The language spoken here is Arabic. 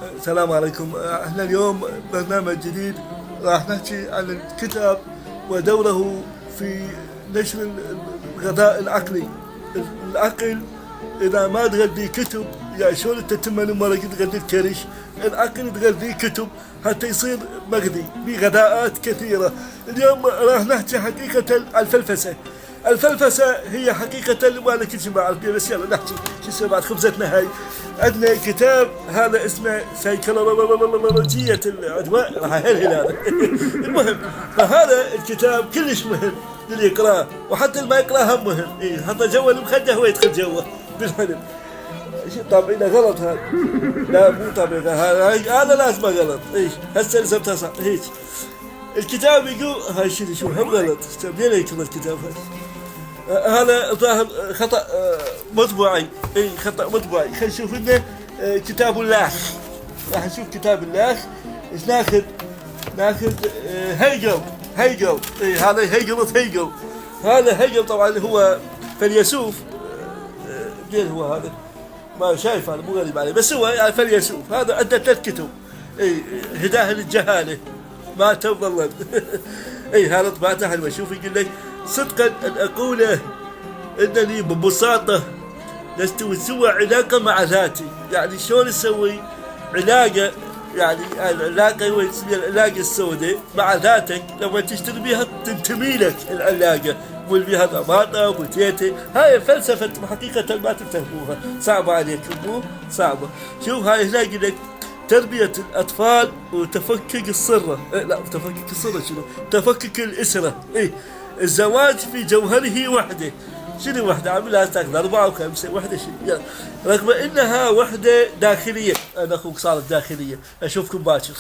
السلام عليكم. احنا اليوم برنامج جديد راح نحكي عن الكتاب ودوره في نشر الغذاء العقلي. العقل اذا ما تغذي كتب، يعني شلون تتم المرق تغذي الكرش، العقل تغذي كتب حتى يصير مغذي بغذاءات كثيرة. اليوم راح نحكي حقيقة الفلفسة. الفلفسة هي حقيقة ما كل شيء ما أعرف بيه، بس يلا نحكي شو يصير بعد خبزتنا هاي. عندنا كتاب هذا اسمه سيكولوجية العدوى، راح أهلهل هذا. المهم، فهذا الكتاب كلش مهم للي يقراه، وحتى اللي ما يقراه هم مهم. إيه، حتى جوا المخدة هو يدخل جوا بالحلم. طابعينه غلط هذا. لا مو طابعينه هذا لازم غلط. ايش هسه لزمتها صح هيك. الكتاب يقول هاي شو هم غلط. منين يكتب الكتاب هذا ظاهر خطأ مطبوعي. اي خطأ مطبوعي. خلينا نشوف لنا كتاب الله. راح نشوف كتاب الله. ايش ناخذ هيجل. اي هذا هيجل. هذا هيجل طبعا هو فيلسوف. منين هو هذا؟ ما شايف هذا، مو غريب عليه، بس هو يعني فيلسوف. هذا عنده 3 كتب. اي هداه للجهاله ما تظلم. اي هذا طبعته حلوه. شوف يقول لك: صدقا ان اقول انني ببساطه لست سوى علاقه مع ذاتي. يعني شلون تسوي علاقه؟ يعني العلاقه هو يسميها العلاقه السوداء مع ذاتك. لما تشتري بها تنتمي لك العلاقه، تقول بها ضماطه وبوتيتي. هاي فلسفه حقيقه ما تفهموها، صعبه عليكم مو صعبه. شوف هاي هنا يقول لك: تربية الأطفال وتفكك السرة. لا تفكك السرة شنو؟ تفكك الأسرة. الزواج في جوهره وحدة. شنو وحدة؟ عاملها تاخذ 4 و5 وحدة شنو؟ رغم إنها وحدة داخلية. أنا أخوك صارت داخلية. أشوفكم باكر.